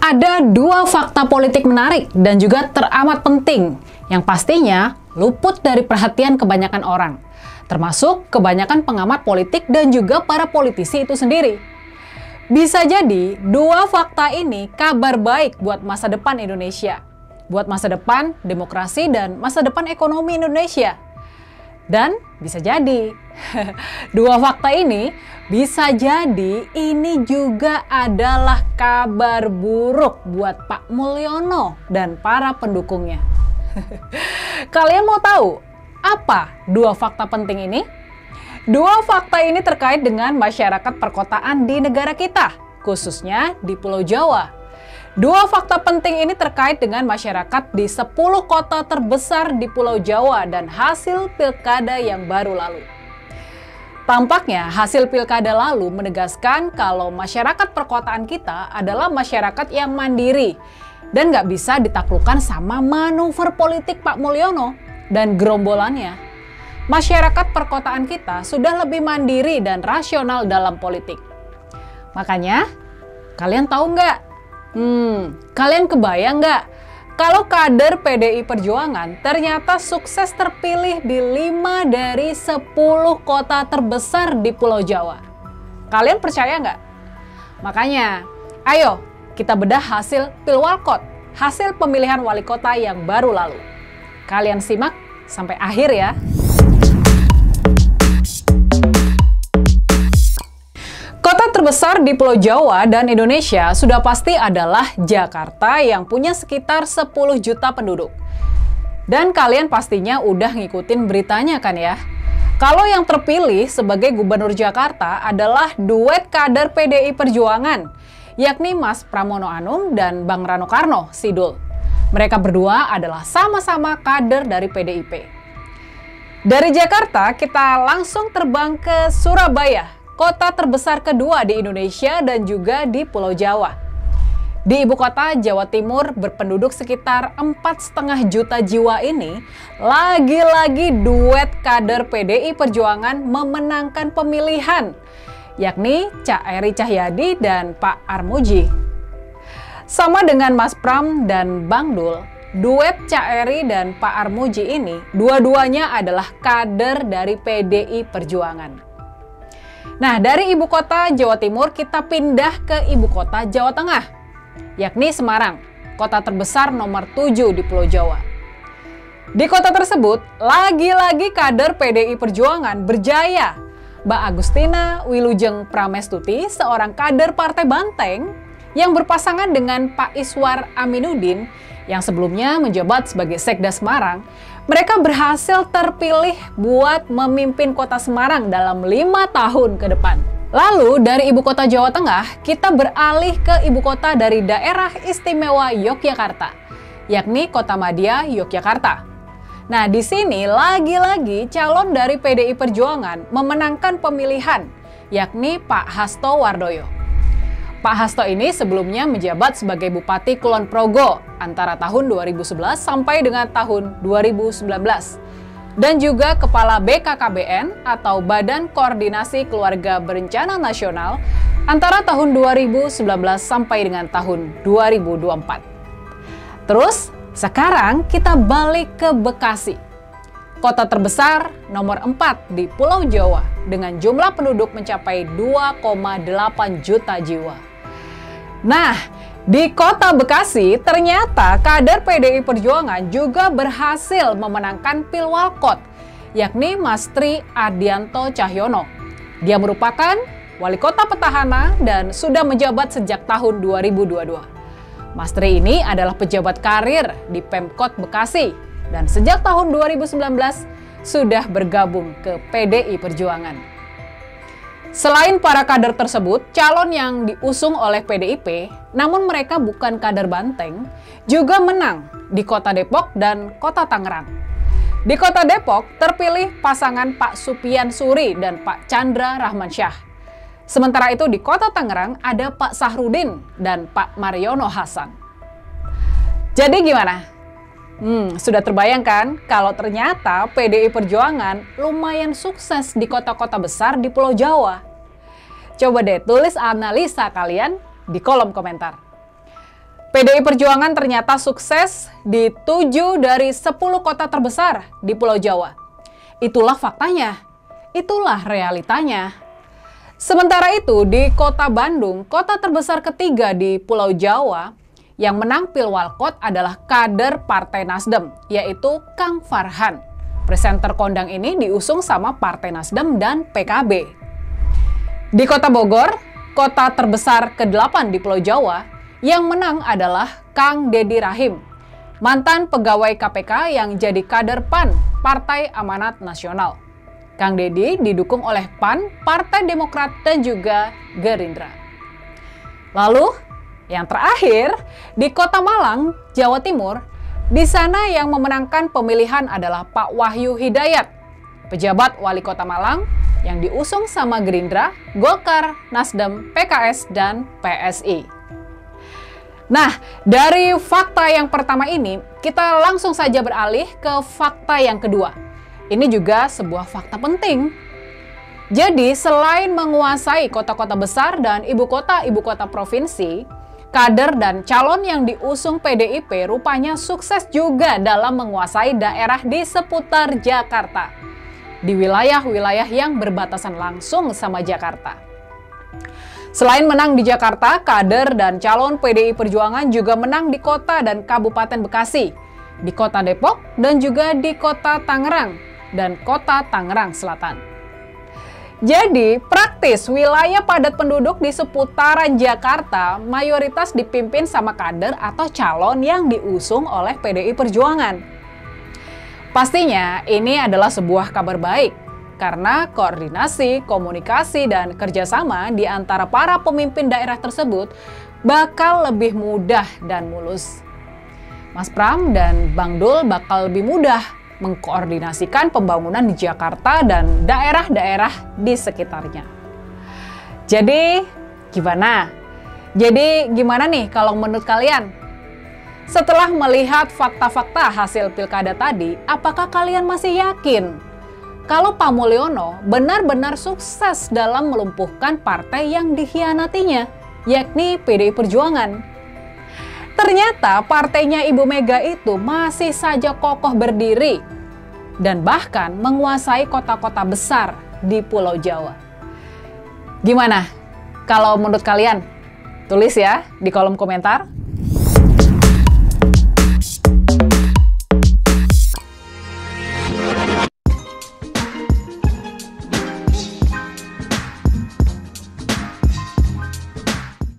Ada dua fakta politik menarik dan juga teramat penting yang pastinya luput dari perhatian kebanyakan orang, termasuk kebanyakan pengamat politik dan juga para politisi itu sendiri. Bisa jadi dua fakta ini kabar baik buat masa depan Indonesia, buat masa depan demokrasi dan masa depan ekonomi Indonesia. Dan bisa jadi dua fakta ini bisa jadi ini juga adalah kabar buruk buat Pak Mulyono dan para pendukungnya. Kalian mau tahu apa dua fakta penting ini? Dua fakta ini terkait dengan masyarakat perkotaan di negara kita, khususnya di Pulau Jawa. Dua fakta penting ini terkait dengan masyarakat di 10 kota terbesar di Pulau Jawa dan hasil pilkada yang baru lalu. Tampaknya hasil pilkada lalu menegaskan kalau masyarakat perkotaan kita adalah masyarakat yang mandiri dan nggak bisa ditaklukkan sama manuver politik Pak Mulyono dan gerombolannya. Masyarakat perkotaan kita sudah lebih mandiri dan rasional dalam politik. Makanya, kalian tahu nggak? Kalian kebayang nggak? Kalau kader PDI Perjuangan ternyata sukses terpilih di 5 dari 10 kota terbesar di Pulau Jawa. Kalian percaya nggak? Makanya, ayo kita bedah hasil Pilwalkot, hasil pemilihan wali kota yang baru lalu. Kalian simak sampai akhir ya. Kota terbesar di Pulau Jawa dan Indonesia sudah pasti adalah Jakarta yang punya sekitar 10 juta penduduk. Dan kalian pastinya udah ngikutin beritanya kan ya? Kalau yang terpilih sebagai gubernur Jakarta adalah duet kader PDI Perjuangan, yakni Mas Pramono Anung dan Bang Rano Karno Sidul. Mereka berdua adalah sama-sama kader dari PDIP. Dari Jakarta kita langsung terbang ke Surabaya, kota terbesar kedua di Indonesia dan juga di Pulau Jawa. Di ibu kota Jawa Timur berpenduduk sekitar 4,5 juta jiwa ini, lagi-lagi duet kader PDI Perjuangan memenangkan pemilihan, yakni Cak Eri Cahyadi dan Pak Armuji. Sama dengan Mas Pram dan Bang Dul, duet Cak Eri dan Pak Armuji ini dua-duanya adalah kader dari PDI Perjuangan. Nah, dari ibu kota Jawa Timur kita pindah ke ibu kota Jawa Tengah, yakni Semarang, kota terbesar nomor 7 di Pulau Jawa. Di kota tersebut, lagi-lagi kader PDI Perjuangan berjaya. Mbak Agustina Wilujeng Pramestuti, seorang kader Partai Banteng yang berpasangan dengan Pak Iswar Aminuddin yang sebelumnya menjabat sebagai Sekda Semarang, mereka berhasil terpilih buat memimpin kota Semarang dalam 5 tahun ke depan. Lalu dari ibu kota Jawa Tengah, kita beralih ke ibu kota dari daerah istimewa Yogyakarta, yakni Kota Madya, Yogyakarta. Nah, di sini lagi-lagi calon dari PDI Perjuangan memenangkan pemilihan, yakni Pak Hasto Wardoyo. Pak Hasto ini sebelumnya menjabat sebagai Bupati Kulon Progo antara tahun 2011 sampai dengan tahun 2019. Dan juga Kepala BKKBN atau Badan Koordinasi Keluarga Berencana Nasional antara tahun 2019 sampai dengan tahun 2024. Terus, sekarang kita balik ke Bekasi. Kota terbesar nomor 4 di Pulau Jawa dengan jumlah penduduk mencapai 2,8 juta jiwa. Nah, di kota Bekasi ternyata kader PDI Perjuangan juga berhasil memenangkan Pilwalkot, yakni Mas Tri Ardianto Cahyono. Dia merupakan wali kota petahana dan sudah menjabat sejak tahun 2022. Mas Tri ini adalah pejabat karir di Pemkot Bekasi dan sejak tahun 2019 sudah bergabung ke PDI Perjuangan. Selain para kader tersebut, calon yang diusung oleh PDIP, namun mereka bukan kader Banteng, juga menang di Kota Depok dan Kota Tangerang. Di Kota Depok terpilih pasangan Pak Supian Suri dan Pak Chandra Rahmansyah. Sementara itu di Kota Tangerang ada Pak Sahrudin dan Pak Mariono Hasan. Jadi gimana? Sudah terbayangkan kalau ternyata PDI Perjuangan lumayan sukses di kota-kota besar di Pulau Jawa? Coba deh tulis analisa kalian di kolom komentar. PDI Perjuangan ternyata sukses di 7 dari 10 kota terbesar di Pulau Jawa. Itulah faktanya, itulah realitanya. Sementara itu, di kota Bandung, kota terbesar ketiga di Pulau Jawa, yang menang Pilwalkot adalah kader Partai Nasdem, yaitu Kang Farhan. Presenter kondang ini diusung sama Partai Nasdem dan PKB. Di kota Bogor, kota terbesar ke-8 di Pulau Jawa, yang menang adalah Kang Deddy Rahim, mantan pegawai KPK yang jadi kader PAN, Partai Amanat Nasional. Kang Deddy didukung oleh PAN, Partai Demokrat, dan juga Gerindra. Lalu, yang terakhir, di kota Malang, Jawa Timur, di sana yang memenangkan pemilihan adalah Pak Wahyu Hidayat, pejabat wali kota Malang yang diusung sama Gerindra, Golkar, Nasdem, PKS, dan PSI. Nah, dari fakta yang pertama ini, kita langsung saja beralih ke fakta yang kedua. Ini juga sebuah fakta penting. Jadi, selain menguasai kota-kota besar dan ibu kota provinsi, kader dan calon yang diusung PDIP rupanya sukses juga dalam menguasai daerah di seputar Jakarta, di wilayah-wilayah yang berbatasan langsung sama Jakarta. Selain menang di Jakarta, kader dan calon PDI Perjuangan juga menang di kota dan Kabupaten Bekasi, di kota Depok, dan juga di kota Tangerang dan kota Tangerang Selatan. Jadi, praktis wilayah padat penduduk di seputaran Jakarta mayoritas dipimpin sama kader atau calon yang diusung oleh PDI Perjuangan. Pastinya ini adalah sebuah kabar baik, karena koordinasi, komunikasi, dan kerjasama di antara para pemimpin daerah tersebut bakal lebih mudah dan mulus. Mas Pram dan Bang Dul bakal lebih mudah mengkoordinasikan pembangunan di Jakarta dan daerah-daerah di sekitarnya. Jadi, gimana? Gimana nih kalau menurut kalian? Setelah melihat fakta-fakta hasil pilkada tadi, apakah kalian masih yakin kalau Pak Mulyono benar-benar sukses dalam melumpuhkan partai yang dikhianatinya, yakni PDI Perjuangan? Ternyata partainya Ibu Mega itu masih saja kokoh berdiri dan bahkan menguasai kota-kota besar di Pulau Jawa. Gimana kalau menurut kalian? Tulis ya di kolom komentar.